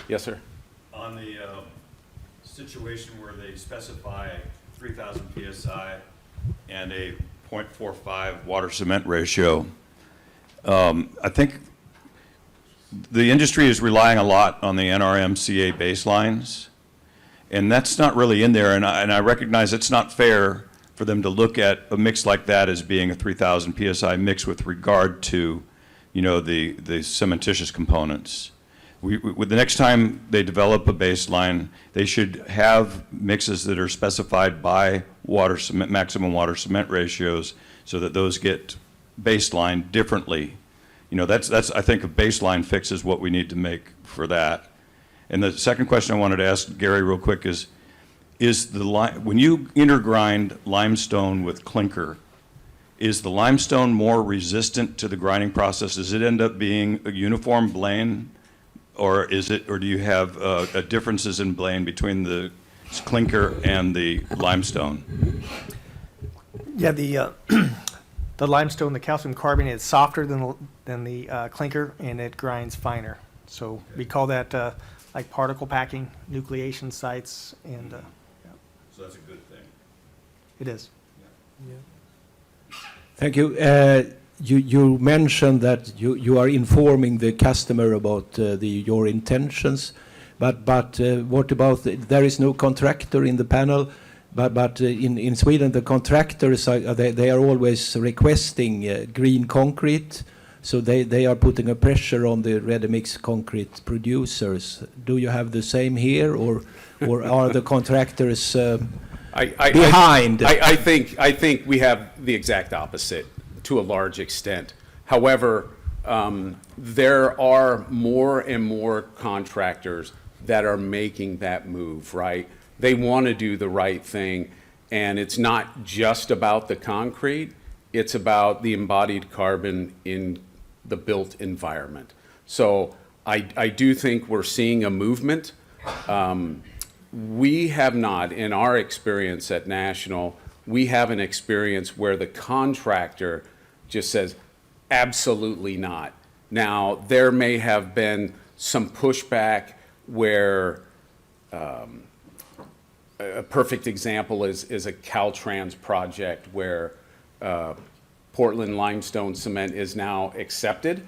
Yes, sir. On the situation where they specify 3,000 PSI and a 0.45 water cement ratio, I think the industry is relying a lot on the NRMCA baselines, and that's not really in there, and I recognize it's not fair for them to look at a mix like that as being a 3,000 PSI mix with regard to, you know, the cementitious components. With the next time they develop a baseline, they should have mixes that are specified by water cement, maximum water cement ratios, so that those get baseline differently. You know, that's I think a baseline fix is what we need to make for that. And the second question I wanted to ask Gary real quick is when you intergrind limestone with clinker, is the limestone more resistant to the grinding process? Does it end up being a uniform blend? Or do you have differences in blend between the clinker and the limestone? Yeah, the limestone, the calcium carbonate is softer than the clinker, and it grinds finer. So we call that like particle packing, nucleation sites, and So that's a good thing. it is. Thank you. You mentioned that you are informing the customer about your intentions, but what about there is no contractor in the panel, but in Sweden the contractors they are always requesting green concrete, so they are putting a pressure on the ready-mix concrete producers. Do you have the same here, or are the contractors behind? I think we have the exact opposite to a large extent. However, there are more and more contractors that are making that move, right? They want to do the right thing, and it's not just about the concrete, it's about the embodied carbon in the built environment. So I do think we're seeing a movement. We have not, in our experience at National, we have an experience where the contractor just says, absolutely not. Now, there may have been some pushback where a perfect example is a Caltrans project where Portland limestone cement is now accepted.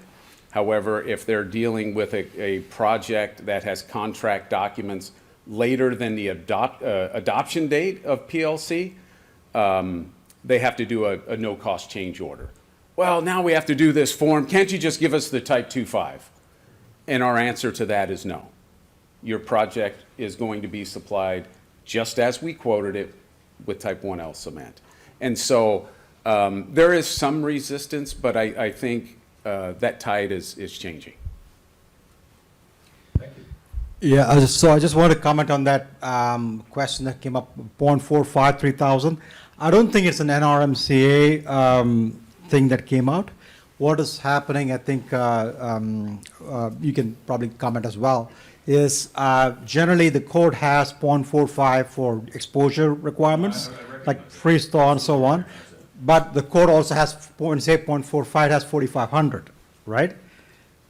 However, if they're dealing with a project that has contract documents later than the adoption date of PLC, they have to do a no-cost change order. Well, now we have to do this form. Can't you just give us the type 2.5? And our answer to that is no. Your project is going to be supplied just as we quoted it with type 1L cement. And so there is some resistance, but I think that tide is changing. Yeah, so I just want to comment on that question that came up, 0.45, 3,000. I don't think it's an NRMCA thing that came out. What is happening, I think you can probably comment as well, is generally the code has 0.45 for exposure requirements, like freeze thaw and so on. But the code also has, say 0.45 has 4,500, right?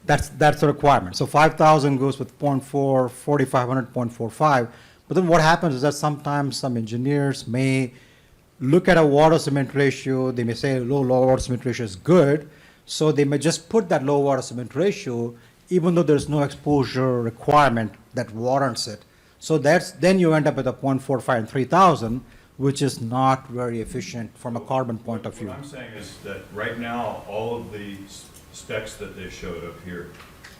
That's the requirement. So 5,000 goes with 0.4, 4,500, 0.45. But then what happens is that sometimes some engineers may look at a water cement ratio. They may say low water cement ratio is good. So they may just put that low water cement ratio, even though there's no exposure requirement that warrants it. So then you end up with a 0.45 and 3,000, which is not very efficient from a carbon point of view. What I'm saying is that right now, all of the specs that they showed up here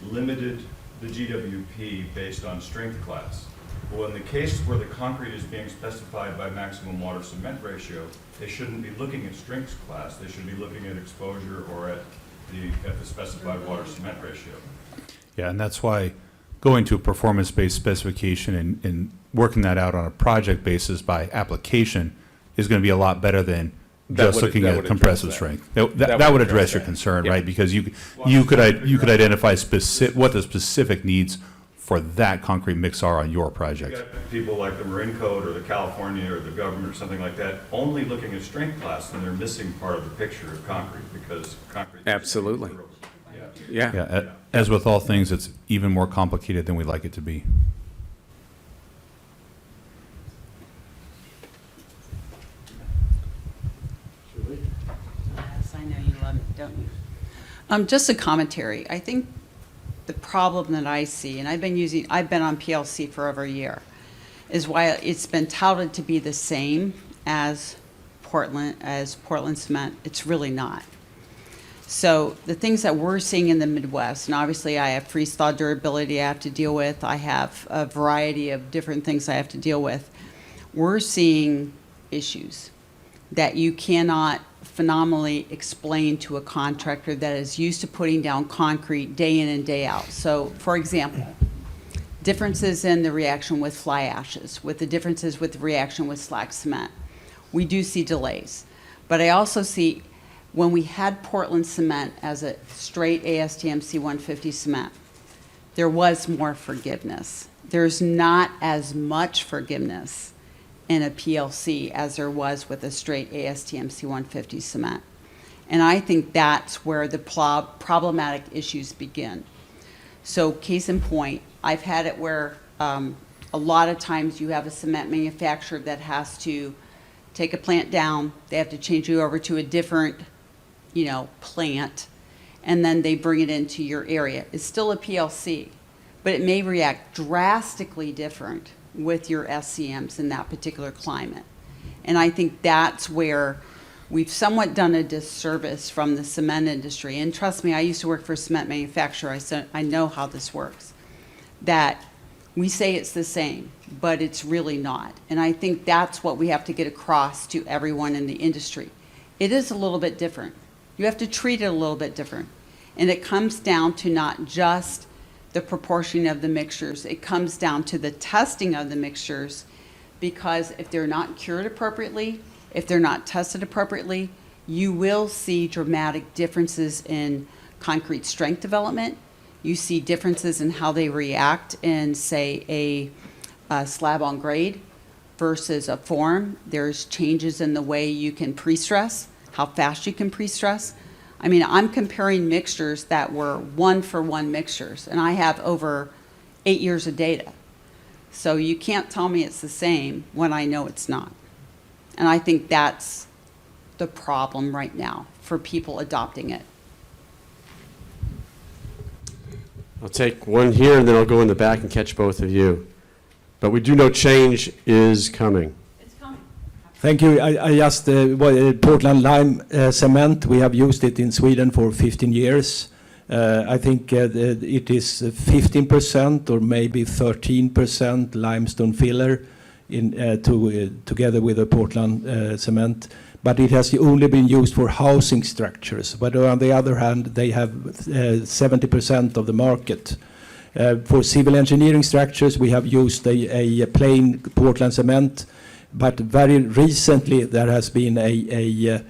limited the GWP based on strength class. Well, in the case where the concrete is being specified by maximum water cement ratio, they shouldn't be looking at strength class. They should be looking at exposure or at the specified water cement ratio. Yeah, and that's why going to a performance-based specification and working that out on a project basis by application is going to be a lot better than just looking at compressive strength. That would address your concern, right? Because you could identify what the specific needs for that concrete mix are on your project. You got people like the Marine Code or the California or the government or something like that only looking at strength class, and they're missing part of the picture of concrete because concrete. Absolutely. Yeah. Yeah. Yeah, as with all things, it's even more complicated than we'd like it to be. Yes, I know you love it, don't you? Just a commentary. I think the problem that I see, and I've been on PLC for over a year, is why it's been touted to be the same as Portland cement. It's really not. So the things that we're seeing in the Midwest, and obviously I have freeze thaw durability I have to deal with. I have a variety of different things I have to deal with. We're seeing issues that you cannot phenomenally explain to a contractor that is used to putting down concrete day in and day out. So, for example, differences in the reaction with fly ashes, with the differences with the reaction with slag cement. We do see delays. But I also see when we had Portland cement as a straight ASTM C150 cement, there was more forgiveness. There's not as much forgiveness in a PLC as there was with a straight ASTM C150 cement. And I think that's where the problematic issues begin. So case in point, I've had it where a lot of times you have a cement manufacturer that has to take a plant down, they have to change you over to a different, plant, and then they bring it into your area. It's still a PLC, but it may react drastically different with your SCMs in that particular climate. And I think that's where we've somewhat done a disservice from the cement industry. And trust me, I used to work for a cement manufacturer, so I know how this works. That we say it's the same, but it's really not. And I think that's what we have to get across to everyone in the industry. It is a little bit different. You have to treat it a little bit different. And it comes down to not just the proportion of the mixtures. It comes down to the testing of the mixtures, because if they're not cured appropriately, if they're not tested appropriately, you will see dramatic differences in concrete strength development. You see differences in how they react in, say, a slab on grade versus a form. There's changes in the way you can pre-stress, how fast you can pre-stress. I mean, I'm comparing mixtures that were one-for-one mixtures, and I have over 8 years of data. So you can't tell me it's the same when I know it's not. And I think that's the problem right now for people adopting it. I'll take one here, and then I'll go in the back and catch both of you. But we do know change is coming. It's coming. Thank you. I just, Portland lime cement, we have used it in Sweden for 15 years. I think it is 15% or maybe 13% limestone filler together with the Portland cement. But it has only been used for housing structures. But on the other hand, they have 70% of the market. For civil engineering structures, we have used a plain Portland cement. But very recently, there has been a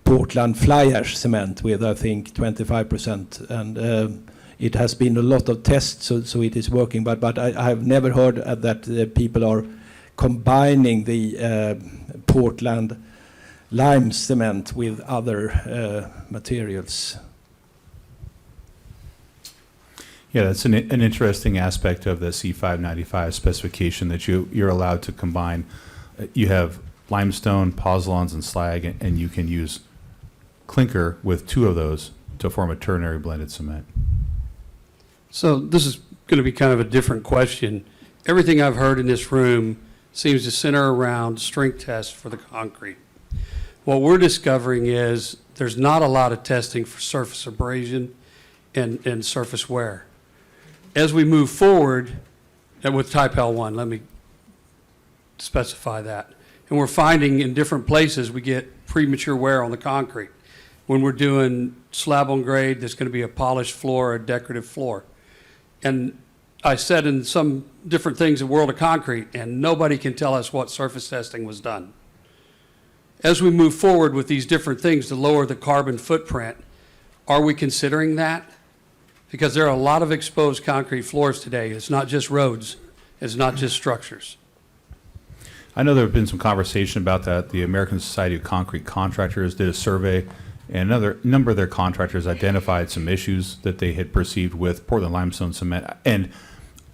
Portland fly ash cement with, I think, 25%. And it has been a lot of tests, so it is working. But I have never heard that people are combining the Portland lime cement with other materials. Yeah, that's an interesting aspect of the C595 specification, that you're allowed to combine. You have limestone, pozzolans, and slag, and you can use clinker with 2 of those to form a ternary blended cement. So this is going to be kind of a different question. Everything I've heard in this room seems to center around strength tests for the concrete. What we're discovering is there's not a lot of testing for surface abrasion and surface wear. As we move forward, and with type L1, let me specify that. And we're finding in different places we get premature wear on the concrete. When we're doing slab on grade, there's going to be a polished floor or a decorative floor. And I said in some different things in World of Concrete, and nobody can tell us what surface testing was done. As we move forward with these different things to lower the carbon footprint, are we considering that? Because there are a lot of exposed concrete floors today. It's not just roads. It's not just structures. I know there have been some conversation about that. The American Society of Concrete Contractors did a survey, And another number of their contractors identified some issues that they had perceived with Portland limestone cement. And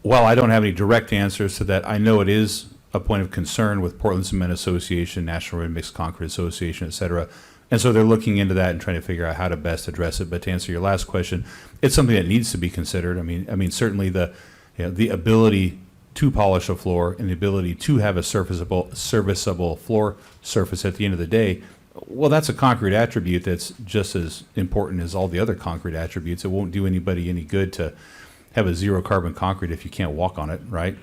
while I don't have any direct answers to that, I know it is a point of concern with Portland Cement Association, National Ready Mixed Concrete Association, et cetera. And so they're looking into that and trying to figure out how to best address it. But to answer your last question, it's something that needs to be considered. I mean, certainly the ability to polish a floor and the ability to have a serviceable floor surface at the end of the day, well, that's a concrete attribute that's just as important as all the other concrete attributes. It won't do anybody any good to have a zero carbon concrete if you can't walk on it, right?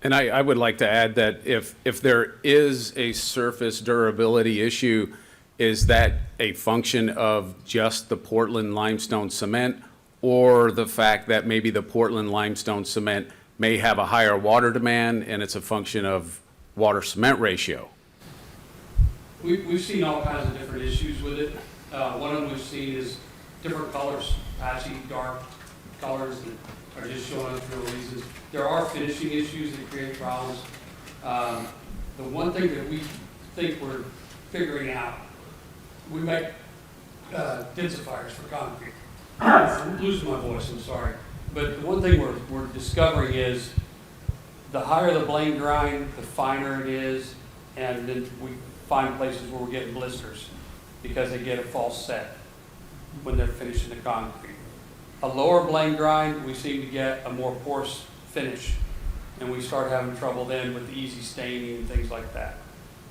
And I would like to add that if there is a surface durability issue, is that a function of just the Portland limestone cement, or the fact that maybe the Portland limestone cement may have a higher water demand and it's a function of water cement ratio? We've seen all kinds of different issues with it. One of them we've seen is different colors, patchy, dark colors that are just showing up for no reason. There are finishing issues that create problems. The one thing that we think we're figuring out, we make densifiers for concrete. I'm losing my voice, I'm sorry. But the one thing we're discovering is the higher the blade grind, the finer it is, and then we find places where we're getting blisters because they get a false set when they're finishing the concrete. A lower blade grind, we seem to get a more porous finish, and we start having trouble then with the easy staining and things like that.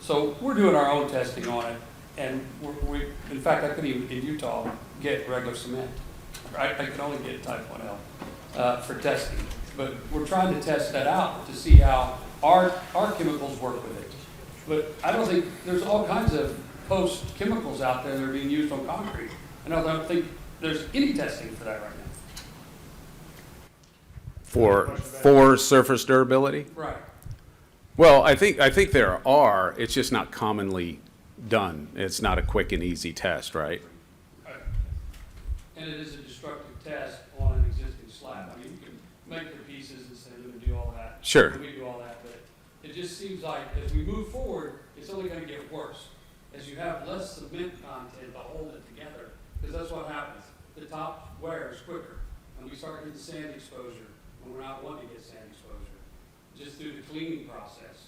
So we're doing our own testing on it, and in fact, I couldn't even, in Utah, get regular cement. I could only get type 1L for testing, but we're trying to test that out to see how our chemicals work with it. But I don't think, there's all kinds of post chemicals out there that are being used on concrete, and I don't think there's any testing for that right now. For surface durability? Right. Well, I think there are, it's just not commonly done. It's not a quick and easy test, right? And it is a destructive test on an existing slab. I mean, you can make the pieces and send them and do all that. Sure. And we do all that, but it just seems like as we move forward, it's only gonna get worse. As you have less cement content to hold it together, because that's what happens. The top wears quicker, and we start getting sand exposure when we're not wanting to get sand exposure, just through the cleaning process.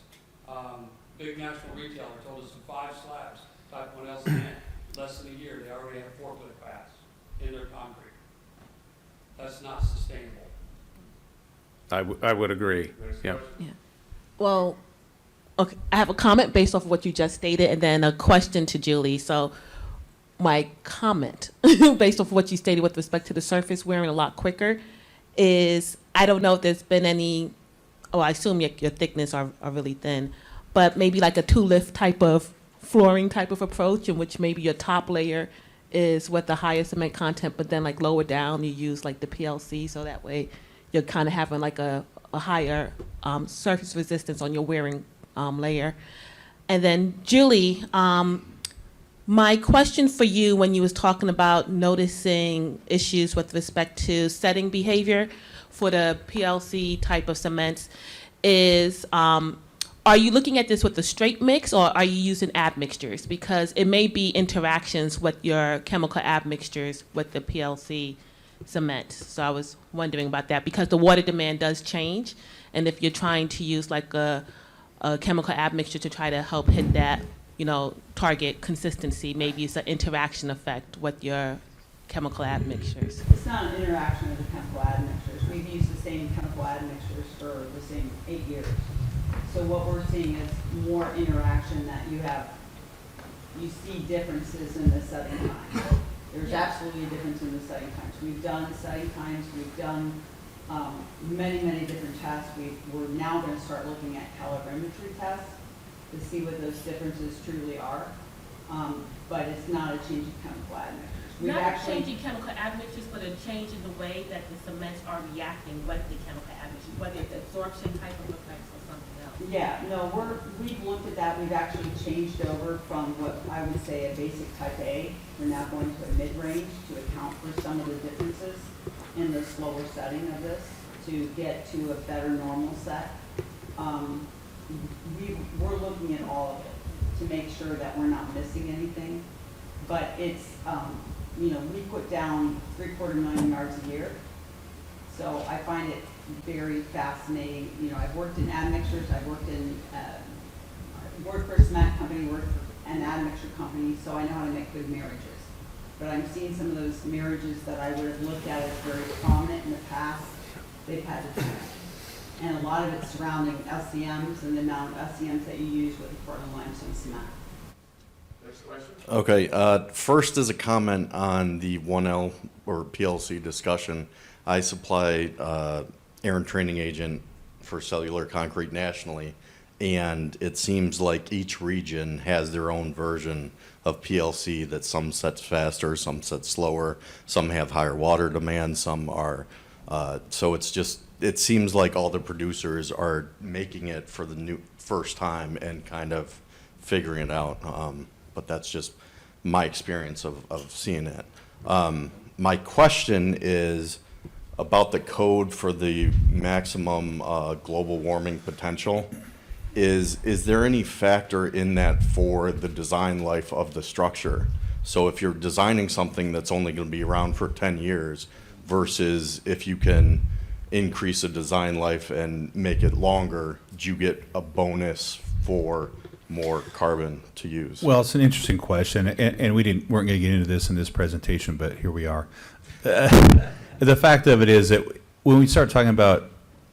Big national retailer told us in 5 slabs, type 1L cement, less than a year, they already have forklift paths in their concrete. That's not sustainable. I would agree, yeah. Well, okay, I have a comment based off of what you just stated, and then a question to Julie. So my comment, based off of what you stated with respect to the surface wearing a lot quicker, is I don't know if there's been any, I assume your thickness are really thin, but maybe like a 2-lift type of flooring type of approach in which maybe your top layer is with the higher cement content, but then like lower down you use like the PLC, so that way you're kind of having like a higher surface resistance on your wearing layer. And then Julie, my question for you when you was talking about noticing issues with respect to setting behavior for the PLC type of cements is, are you looking at this with the straight mix or are you using admixtures? Because it may be interactions with your chemical admixtures with the PLC cement. So I was wondering about that because the water demand does change. And if you're trying to use like a chemical admixture to try to help hit that, target consistency, maybe it's an interaction effect with your chemical admixtures. It's not an interaction with the chemical admixtures. We've used the same chemical admixtures for the same 8 years. So what we're seeing is more interaction that you see differences in the setting times. There's absolutely a difference in the setting times. We've done setting times, we've done many, many different tests. We're now going to start looking at calorimetry tests to see what those differences truly are. But it's not a change in chemical admixtures. We've Not actually, changing chemical admixtures, but a change in the way that the cements are reacting with the chemical admixtures, whether it's absorption type of effects or something else. yeah, no, we've looked at that. We've actually changed over from what I would say a basic type A. We're now going to a mid-range to account for some of the differences in the slower setting of this to get to a better normal set. We're looking at all of it to make sure that we're not missing anything. but it's, you know, we put down 750,000 yards a year. So I find it very fascinating. You know, I've worked in admixtures, I've worked for a cement company, worked for an admixture company, so I know how to make good marriages. But I'm seeing some of those marriages that I would have looked at as very prominent in the past, they've had to change. And a lot of it's surrounding LCMs and the amount of LCMs that you use with the Portland limestone cement. Okay, first is a comment on the 1L or PLC discussion. I supply air and training agent for cellular concrete nationally, and it seems like each region has their own version of PLC that some sets faster, some sets slower, some have higher water demand, some are, so it's just, it seems like all the producers are making it for the first time and kind of figuring it out. But that's just my experience of seeing it. My question is about the code for the maximum global warming potential. Is there any factor in that for the design life of the structure? So if you're designing something that's only going to be around for 10 years versus if you can increase a design life and make it longer, do you get a bonus for more carbon to use? Well, it's an interesting question, and we weren't going to get into this in this presentation, but here we are. The fact of it is that when we start talking about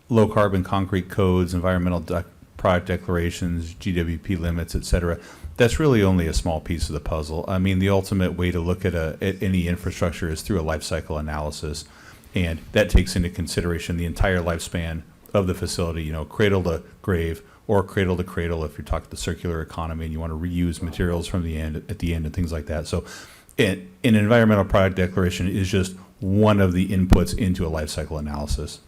low carbon concrete codes, environmental product declarations, GWP limits, et cetera, that's really only a small piece of the puzzle. I mean, the ultimate way to look at any infrastructure is through a life cycle analysis, and that takes into consideration the entire lifespan of the facility, you know, cradle to grave, or cradle to cradle if you're talking the circular economy and you want to reuse materials from the end at the end and things like that. So an environmental product declaration is just one of the inputs into a life cycle analysis.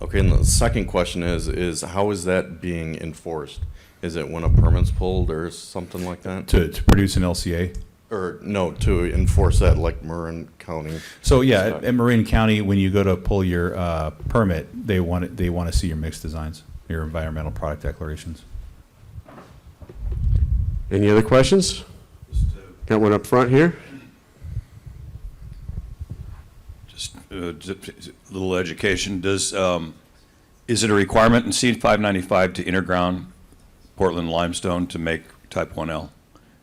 Okay, and the second question is how is that being enforced? Is it when a permit's pulled or something like that? To produce an LCA? Or no, to enforce that like Marin County? So yeah, at Marin County, when you go to pull your permit, they want to see your mixed designs, your environmental product declarations. Any other questions? Got one up front here. Just a little education. Is it a requirement in C595 to interground Portland limestone to make type 1L?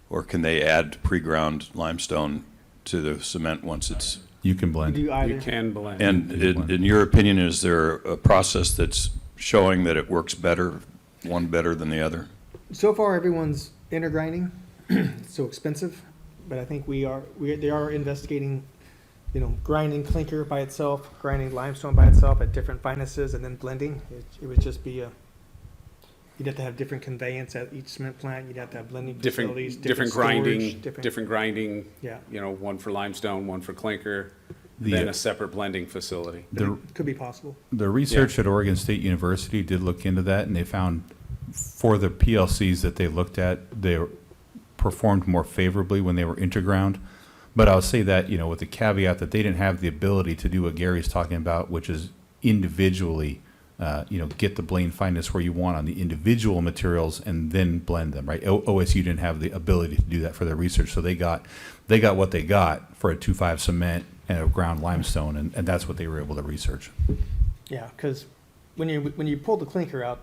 Or can they add pre-ground limestone to the cement once it's... You can blend. You do either. You can blend. And in your opinion, is there a process that's showing that it works better, one better than the other? So far, everyone's intergrinding. It's so expensive, but I think they are investigating, you know, grinding clinker by itself, grinding limestone by itself at different finenesses, and then blending. It would just be you'd have to have different conveyance at each cement plant. You'd have to have blending facilities, different storage, grinding, Yeah. you know, one for limestone, one for clinker, The, then a separate blending facility. Could be possible. The research at Oregon State University did look into that, and they found for the PLCs that they looked at, they performed more favorably when they were interground. But I'll say that, you know, with the caveat that they didn't have the ability to do what Gary's talking about, which is individually, you know, get the blend fineness where you want on the individual materials and then blend them, right? OSU didn't have the ability to do that for their research, so they got what they got for a 2.5 cement and a ground limestone, and that's what they were able to research. Yeah, because when you pull the clinker out,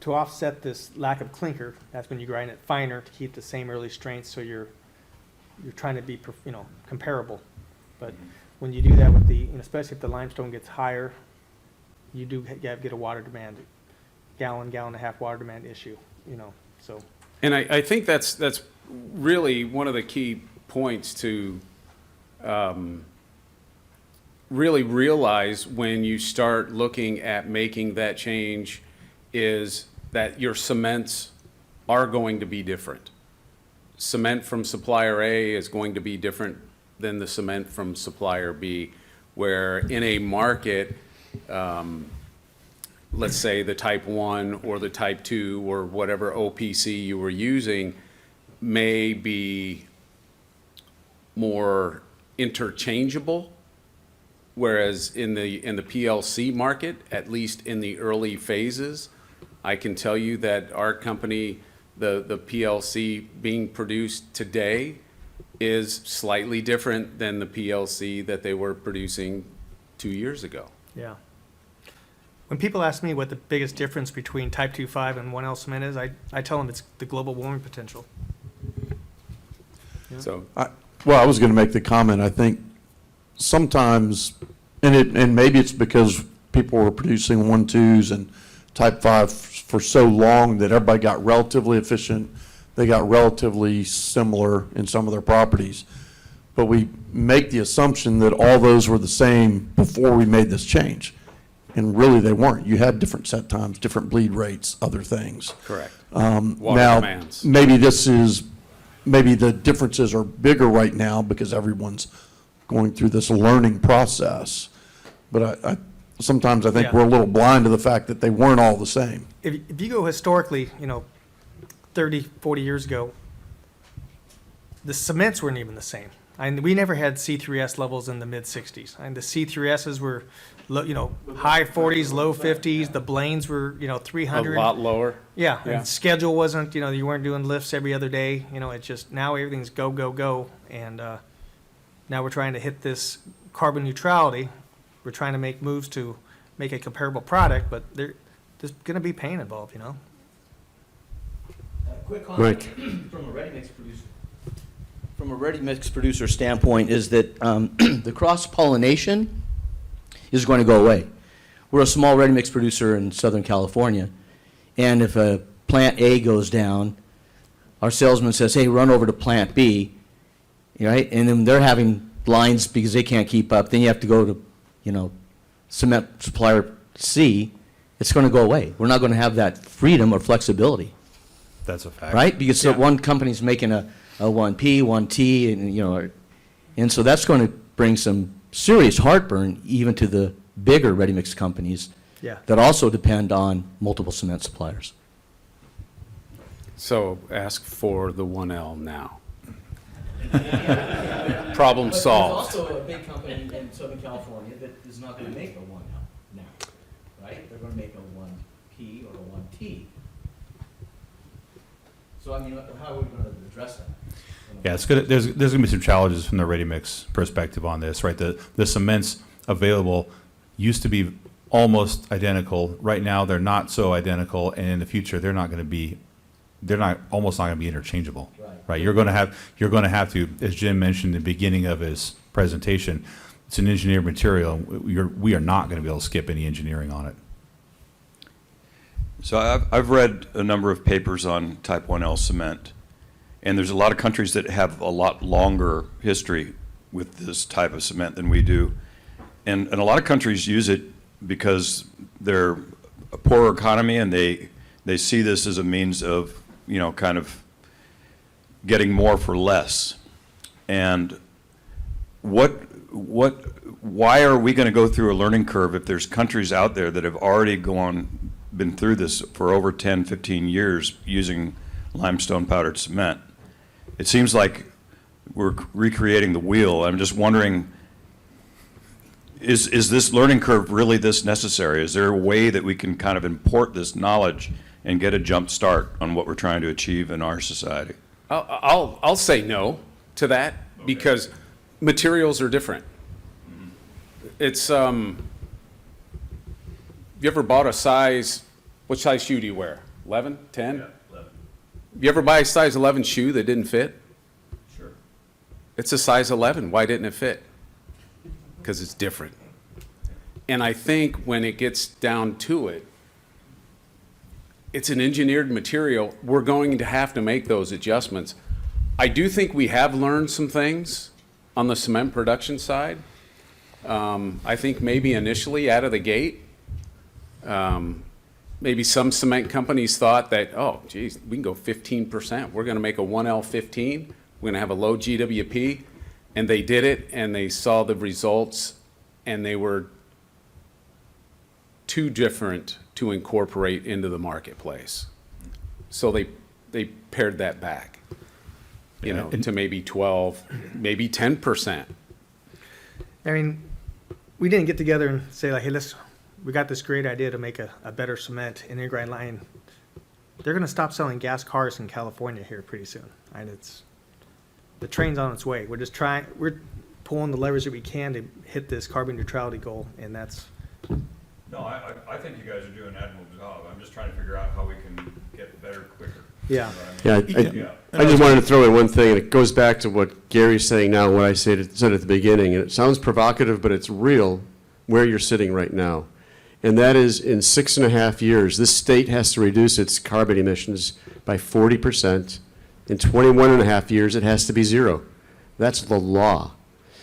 to offset this lack of clinker, that's when you grind it finer to keep the same early strength, so you're trying to be, you know, comparable. But when you do that with the, you know, especially if the limestone gets higher, you do get a water demand, gallon and a half water demand issue, you know, so. And I think that's really one of the key points to really realize when you start looking at making that change is that your cements are going to be different. Cement from supplier A is going to be different than the cement from supplier B, where in a market, let's say the type 1 or the type 2 or whatever OPC you were using may be more interchangeable, whereas in the PLC market, at least in the early phases, I can tell you that our company, the PLC being produced today is slightly different than the PLC that they were producing 2 years ago. Yeah. When people ask me what the biggest difference between type 2.5 and 1L cement is, I tell them it's the global warming potential. So, Well, I was going to make the comment, I think sometimes, and maybe it's because people were producing 1.2s and type 5 for so long that everybody got relatively efficient. They got relatively similar in some of their properties. But we make the assumption that all those were the same before we made this change. And really, they weren't. You had different set times, different bleed rates, other things. correct. Now, Water demands. maybe maybe the differences are bigger right now because everyone's going through this learning process. But sometimes I think Yeah. we're a little blind to the fact that they weren't all the same. If you go historically, 30, 40 years ago, the cements weren't even the same. We never had C3S levels in the mid-60s. The C3Ss were, high 40s, low 50s. The Blaines were, A 300. lot lower. Yeah, Yeah. and schedule wasn't, you weren't doing lifts every other day. It's just now everything's go, go, go. And now we're trying to hit this carbon neutrality. We're trying to make moves to make a comparable product, but there's going to be pain involved, Quick Mike. comment from a ready-mix producer. From a ready-mix producer standpoint is that the cross-pollination is going to go away. We're a small ready-mix producer in Southern California, and if a plant A goes down, our salesman says, hey, run over to plant B, right? And then they're having lines because they can't keep up. Then you have to go to, cement supplier C. It's going to go away. We're not going to have that freedom or flexibility. That's a fact. Right? Because Yeah. one company's making a 1P, 1T, and so that's going to bring some serious heartburn even to the bigger ready-mix companies Yeah. that also depend on multiple cement suppliers. So ask for the 1L now. Problem solved. also a big company in Southern California that is not going to make a 1L now, right? They're going to make a 1P or a 1T. So, how are we going to address that? Yeah, it's good. There's going to be some challenges from the ready-mix perspective on this, right? The cements available used to be almost identical. Right now, they're not so identical, and in the future, they're not almost not going to be interchangeable. Right? You're going to have to, as Jim mentioned in the beginning of his presentation, it's an engineered material. We are not going to be able to skip any engineering on it. So I've read a number of papers on type 1L cement, and there's a lot of countries that have a lot longer history with this type of cement than we do. And a lot of countries use it because they're a poorer economy and they see this as a means of, kind of getting more for less. And why are we going to go through a learning curve if there's countries out there that have already been through this for over 10, 15 years using limestone powdered cement? It seems like we're recreating the wheel. I'm just wondering, is this learning curve really this necessary? Is there a way that we can kind of import this knowledge and get a jump start on what we're trying to achieve in our society? I'll say no to that because materials are different. It's, you ever bought a size, what size shoe do you wear? 11, 10? Yeah, 11. You ever buy a size 11 shoe that didn't fit? Sure. It's a size 11. Why didn't it fit? Because it's different. And I think when it gets down to it, it's an engineered material. We're going to have to make those adjustments. I do think we have learned some things on the cement production side. I think maybe initially out of the gate, maybe some cement companies thought that, oh, geez, we can go 15%. We're going to make a 1L 15. We're going to have a low GWP. And they did it, and they saw the results, and they were too different to incorporate into the marketplace. So they pared that back, to maybe 12, maybe 10%. We didn't get together and say like, hey, we got this great idea to make a better cement in grind line. They're going to stop selling gas cars in California here pretty soon. the train's on its way. We're pulling the levers that we can to hit this carbon neutrality goal, and that's, No, I think you guys are doing an admirable job. I'm just trying to figure out how we can get better quicker. yeah. Yeah, I just wanted to throw in one thing, and it goes back to what Gary's saying now, what I said at the beginning, and it sounds provocative, but it's real where you're sitting right now. And that is, in 6.5 years, this state has to reduce its carbon emissions by 40%. In 21.5 years, it has to be zero. That's the law.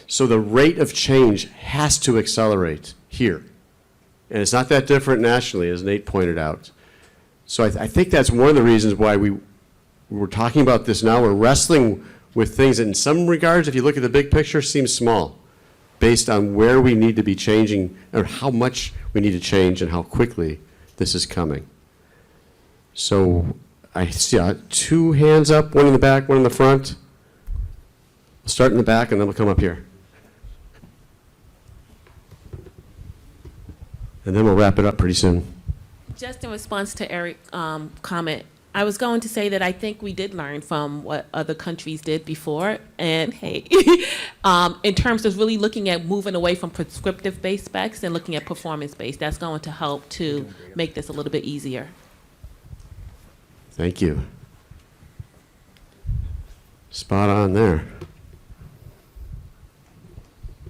So the rate of change has to accelerate here. And it's not that different nationally, as Nate pointed out. So I think that's one of the reasons why we're talking about this now. We're wrestling with things that in some regards, if you look at the big picture, seem small, based on where we need to be changing, or how much we need to change and how quickly this is coming. So I see 2 hands up, one in the back, one in the front. We'll start in the back and then we'll come up here. And then we'll wrap it up pretty soon. Just in response to Eric's comment, I was going to say that I think we did learn from what other countries did before. And hey, in terms of really looking at moving away from prescriptive-based specs and looking at performance-based, that's going to help to make this a little bit easier. Thank you. Spot on there.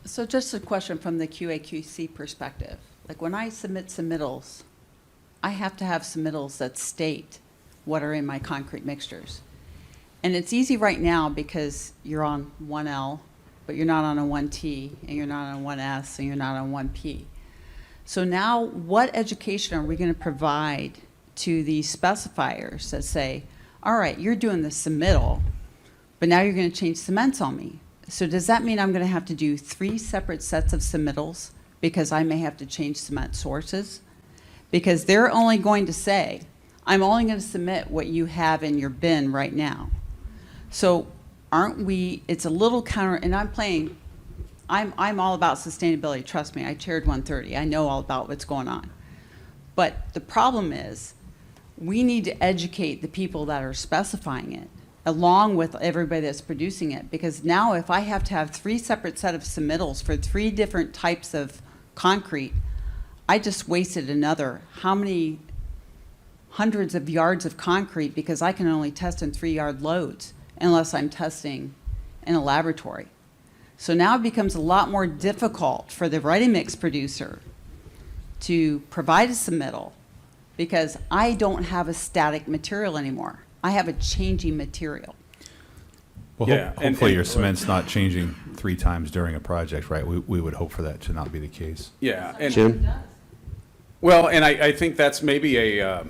So just a question from the QA/QC perspective. Like when I submit submittals, I have to have submittals that state what are in my concrete mixtures. And it's easy right now because you're on 1L, but you're not on a 1T, and you're not on 1S, and you're not on 1P. So now what education are we going to provide to these specifiers that say, all right, you're doing the submittal, but now you're going to change cements on me. So does that mean I'm going to have to do 3 separate sets of submittals because I may have to change cement sources? Because they're only going to say, I'm only going to submit what you have in your bin right now. So aren't we, it's a little counter, and I'm all about sustainability, trust me, I chaired 130, I know all about what's going on. But the problem is, we need to educate the people that are specifying it, along with everybody that's producing it, because now if I have to have 3 separate set of submittals for 3 different types of concrete, I just wasted another, how many hundreds of yards of concrete because I can only test in 3-yard loads unless I'm testing in a laboratory. So now it becomes a lot more difficult for the ready-mix producer to provide a submittal because I don't have a static material anymore. I have a changing material. Well, Yeah, and- hopefully and- your cement's not changing 3 times during a project, right? We would hope for that to not be the case. Yeah, and, Jim? well, and I think that's maybe a,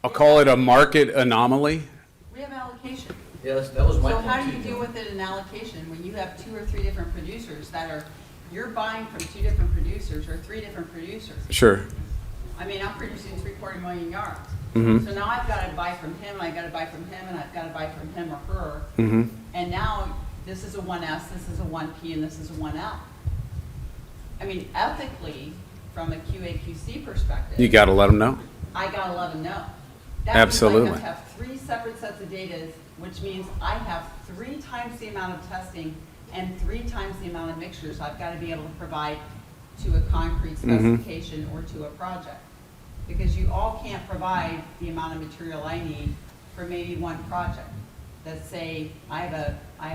I'll call it a market anomaly. We have allocation. Yes, that was my So point how do too, you Jim. deal with it in allocation when you have 2 or 3 different producers that are, you're buying from 2 different producers or 3 different producers? Sure. I mean, I'm producing 750,000 yards. Mhm. So now I've got to buy from him, and I've got to buy from him, and I've got to buy from him or her. Mm-hmm. And now this is a 1S, this is a 1P, and this is a 1L. I mean, ethically, from a QA/QC perspective, You got to let them know. I got to let them know. That Absolutely. means I have to have 3 separate sets of data, which means I have 3 times the amount of testing and 3 times the amount of mixtures I've got to be able to provide to a concrete specification or to a project. Because you all can't provide the amount of material I need for maybe one project. Let's say I have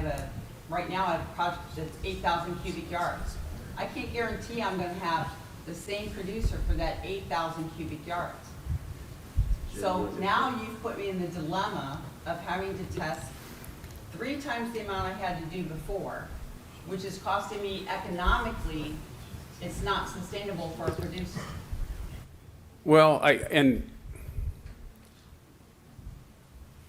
a, right now I have a project that's 8,000 cubic yards. I can't guarantee I'm going to have the same producer for that 8,000 cubic yards. So now you've put me in the dilemma of having to test 3 times the amount I had to do before, which is costing me economically, it's not sustainable for a producer. Well,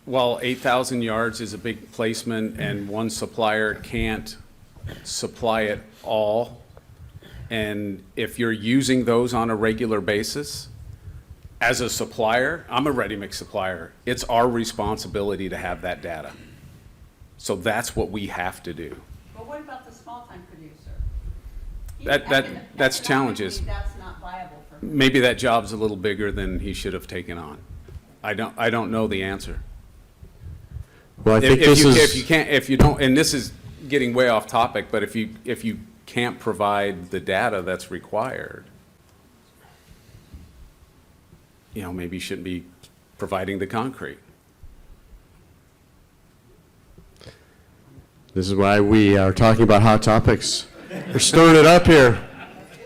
while 8,000 yards is a big placement and one supplier can't supply it all, and if you're using those on a regular basis, as a supplier, I'm a ready-mix supplier, it's our responsibility to have that data. So that's what we have to do. But what about the small-time producer? That's challenges. Economically, that's not viable for him. Maybe that job's a little bigger than he should have taken on. I don't know the answer. Well, I think this is. If you don't, and this is getting way off topic, but if you can't provide the data that's required, maybe you shouldn't be providing the concrete. This is why we are talking about hot topics. We're stirring it up here.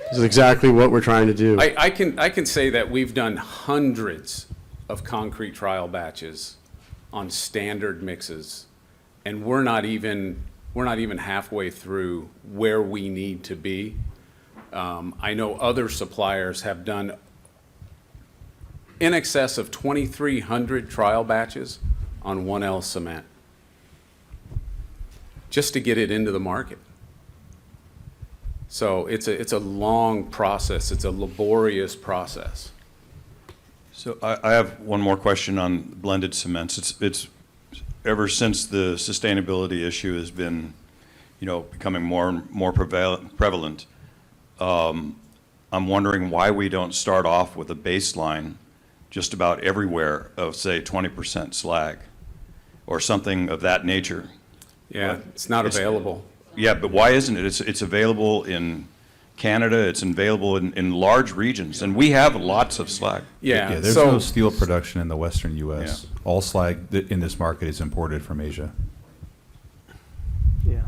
This is exactly what we're trying to do. I can say that we've done hundreds of concrete trial batches on standard mixes, and we're not even halfway through where we need to be. I know other suppliers have done in excess of 2,300 trial batches on 1L cement just to get it into the market. So it's a long process. It's a laborious process. So I have one more question on blended cements. It's ever since the sustainability issue has been, becoming more and more prevalent. I'm wondering why we don't start off with a baseline just about everywhere of, say, 20% slag or something of that nature. Yeah, it's not available. Yeah, but why isn't it? It's available in Canada, it's available in large regions, and we have lots of slag. Yeah, there's no steel production in the western U.S. Yeah. All slag in this market is imported from Asia. Yeah.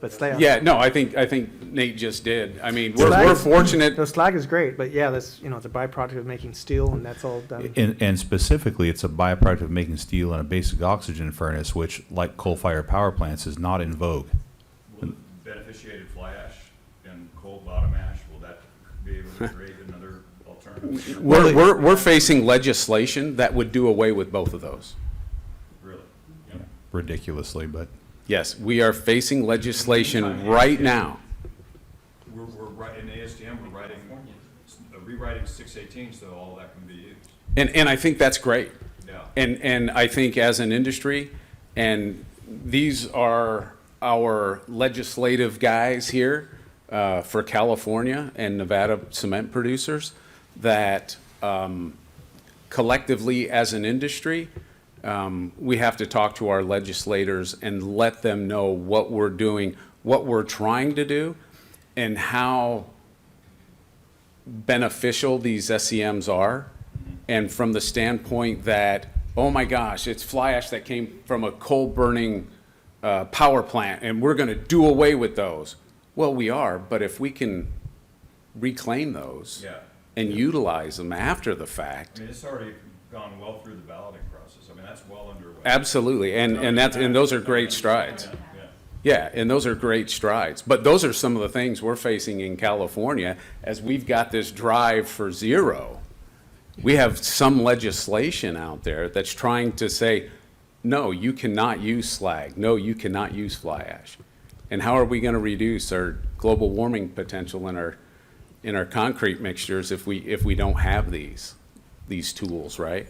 But slag. Yeah, no, I think Nate just did. I mean, Slag we're is- fortunate. The slag is great, but yeah, that's, it's a byproduct of making steel, and that's all done. And specifically, it's a byproduct of making steel in a basic oxygen furnace, which, like coal-fired power plants, is not in vogue. Will beneficiated fly ash and cold bottom ash, will that be able to create another alternative? We're facing legislation that would do away with both of those. Really? Ridiculously, but Yes, we are facing legislation right now. We're in ASTM, we're rewriting 618, so all that can be used. And I think that's great. Yeah. And I think as an industry, and these are our legislative guys here for California and Nevada cement producers, that collectively as an industry, we have to talk to our legislators and let them know what we're doing, what we're trying to do, and how beneficial these SEMs are. And from the standpoint that, oh my gosh, it's fly ash that came from a coal-burning power plant, and we're going to do away with those. Well, we are, but if we can reclaim those Yeah. and utilize them after the I fact, mean, it's already gone well through the balloting process. I mean, that's well underway. absolutely, and those are great strides. Yeah. Yeah, and those are great strides. But those are some of the things we're facing in California as we've got this drive for zero. We have some legislation out there that's trying to say, no, you cannot use slag. No, you cannot use fly ash. And how are we going to reduce our global warming potential in our concrete mixtures if we don't have these tools, right?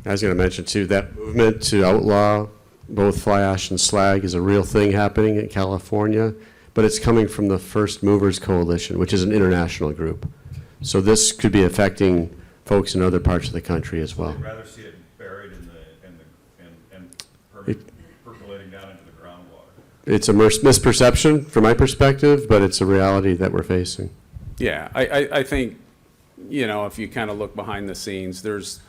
I was going to mention too, that movement to outlaw both fly ash and slag is a real thing happening in California, but it's coming from the First Movers Coalition, which is an international group. So this could be affecting folks in other parts of the country as well. I'd rather see it buried and percolating down into the groundwater. It's a misperception from my perspective, but it's a reality that we're facing. Yeah, I think, if you kind of look behind the scenes, there's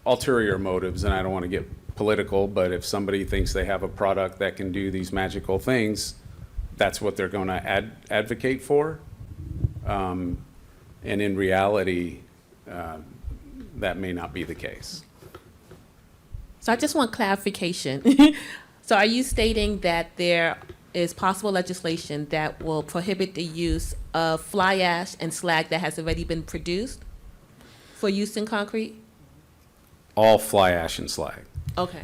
ulterior motives, and I don't want to get political, but if somebody thinks they have a product that can do these magical things, that's what they're going to advocate for. And in reality, that may not be the case. So I just want clarification. So are you stating that there is possible legislation that will prohibit the use of fly ash and slag that has already been produced for use in concrete? All fly ash and slag. Okay.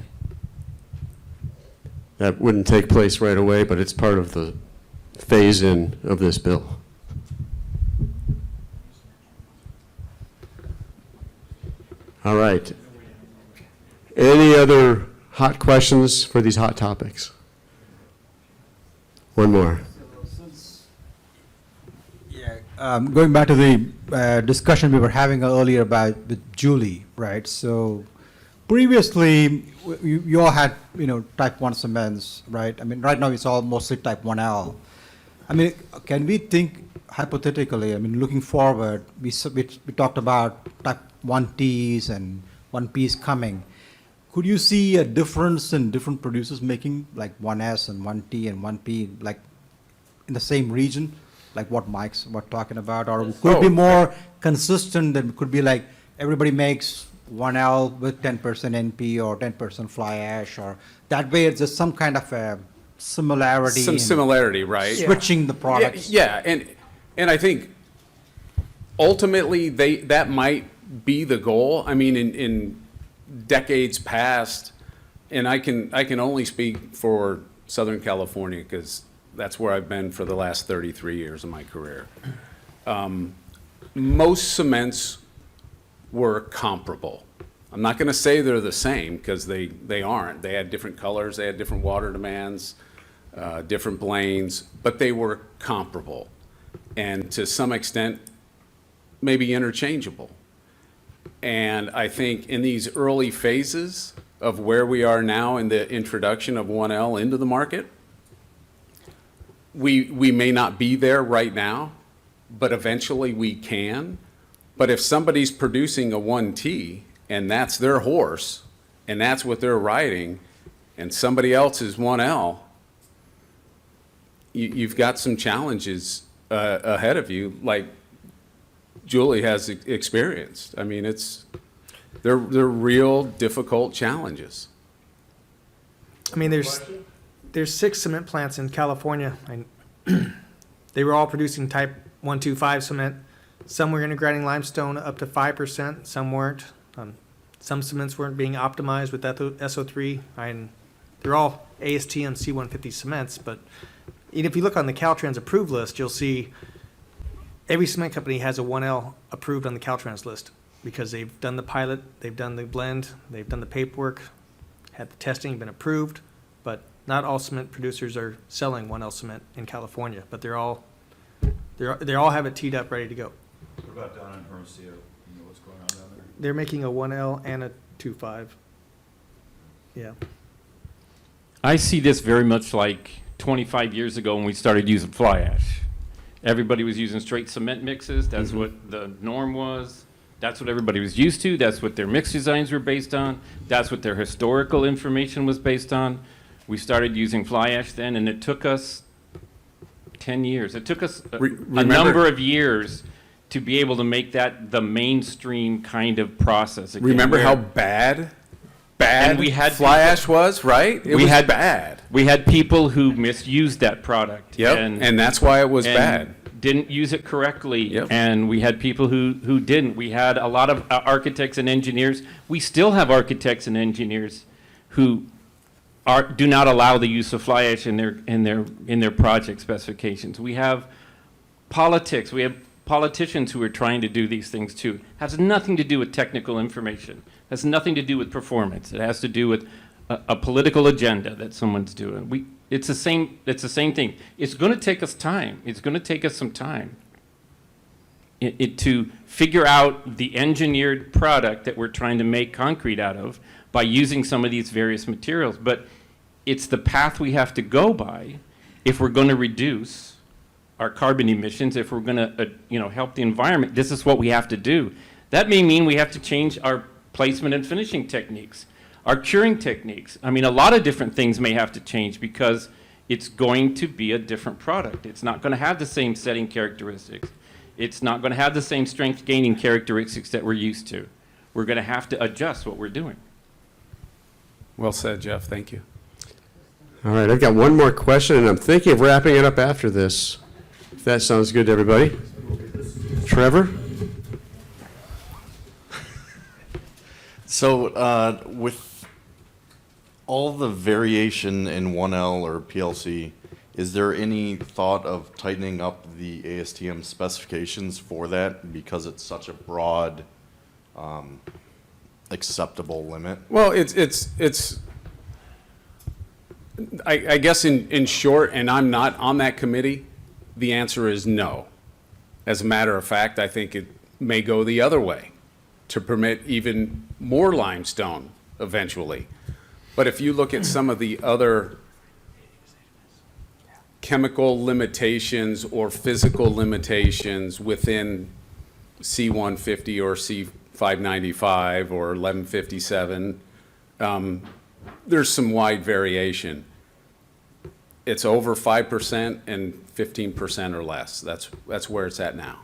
That wouldn't take place right away, but it's part of the phase-in of this bill. All right. Any other hot questions for these hot topics? One more. Going back to the discussion we were having earlier about with Julie, right? So previously, you all had, type 1 cements, right? I mean, right now it's all mostly type 1L. I mean, can we think hypothetically, I mean, looking forward, we talked about type 1Ts and 1Ps coming. Could you see a difference in different producers making like 1S and 1T and 1P, like in the same region, like what Mike's talking about? Or could it be more consistent that could be like everybody makes 1L with 10% NP or 10% fly ash, or that way it's just some kind of a similarity. Some in similarity, right? Switching the products. Yeah, and I think ultimately that might be the goal. I mean, in decades past, and I can only speak for Southern California because that's where I've been for the last 33 years of my career. Most cements were comparable. I'm not going to say they're the same because they aren't. They had different colors, they had different water demands, different blanes, but they were comparable and to some extent maybe interchangeable. And I think in these early phases of where we are now in the introduction of 1L into the market, we may not be there right now, but eventually we can. But if somebody's producing a 1T and that's their horse and that's what they're riding and somebody else is 1L, you've got some challenges ahead of you, like Julie has experienced. I mean, they're real difficult challenges. I mean, there's 6 cement plants in California, and they were all producing type 125 cement. Some were integrating limestone up to 5%, some weren't. Some cements weren't being optimized with SO3. And they're all ASTM C150 cements, but if you look on the Caltrans approved list, you'll see every cement company has a 1L approved on the Caltrans list because they've done the pilot, they've done the blend, they've done the paperwork, had the testing, been approved, but not all cement producers are selling 1L cement in California, but they all have it teed up, ready to go. What about down in Hermosillo? You know what's going on down there? They're making a 1L and a 2.5. Yeah. I see this very much like 25 years ago when we started using fly ash. Everybody was using straight cement mixes. That's what the norm was. That's what everybody was used to. That's what their mix designs were based on. That's what their historical information was based on. We started using fly ash then, and it took us 10 years. It took us a number of years to be able to make that the mainstream kind of process. Again, Remember how bad we had fly ash was, right? It was bad. We had people who misused that product. Yep, and that's why it was bad. Didn't use it correctly, Yep. and we had people who didn't. We had a lot of architects and engineers. We still have architects and engineers who do not allow the use of fly ash in their project specifications. We have politics. We have politicians who are trying to do these things too. It has nothing to do with technical information. It has nothing to do with performance. It has to do with a political agenda that someone's doing. It's the same thing. It's going to take us time. It's going to take us some time to figure out the engineered product that we're trying to make concrete out of by using some of these various materials. But it's the path we have to go by if we're going to reduce our carbon emissions, if we're going to help the environment. This is what we have to do. That may mean we have to change our placement and finishing techniques, our curing techniques. I mean, a lot of different things may have to change because it's going to be a different product. It's not going to have the same setting characteristics. It's not going to have the same strength gaining characteristics that we're used to. We're going to have to adjust what we're doing. Well said, Jeff. Thank you. All right, I've got one more question, and I'm thinking of wrapping it up after this, if that sounds good to everybody. Trevor? So with all the variation in 1L or PLC, is there any thought of tightening up the ASTM specifications for that because it's such a broad acceptable limit? Well, I guess in short, and I'm not on that committee, the answer is no. As a matter of fact, I think it may go the other way to permit even more limestone eventually. But if you look at some of the other chemical limitations or physical limitations within C-150 or C-595 or 1157, there's some wide variation. It's over 5% and 15% or less. That's where it's at now.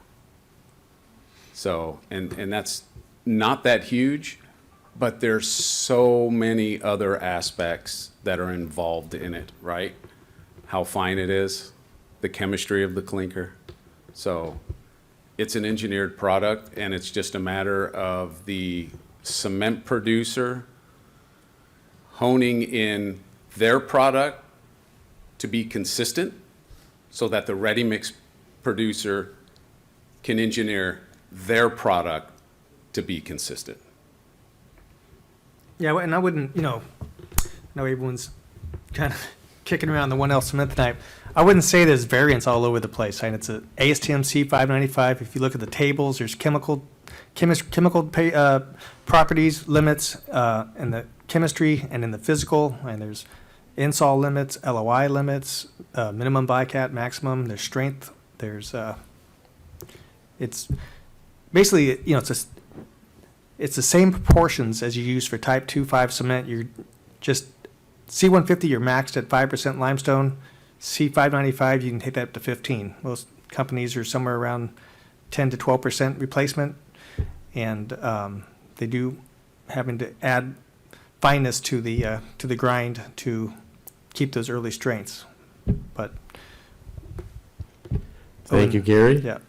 So, and that's not that huge, but there's so many other aspects that are involved in it, right? How fine it is, the chemistry of the clinker. So it's an engineered product, and it's just a matter of the cement producer honing in their product to be consistent so that the ready mix producer can engineer their product to be consistent. Yeah, and I wouldn't, I know everyone's kind of kicking around the 1L cement tonight. I wouldn't say there's variance all over the place. I mean, it's a ASTM C595. If you look at the tables, there's chemical properties, limits, in the chemistry and in the physical, and there's insol limits, LOI limits, minimum bycat, maximum, there's strength, there's, it's basically, it's the same proportions as you use for type 2-5 cement. You're just, C150, you're maxed at 5% limestone. C595, you can take that up to 15. Most companies are somewhere around 10 to 12% replacement. And they do having to add fineness to the grind to keep those early strengths. But Thank you, Gary. yeah.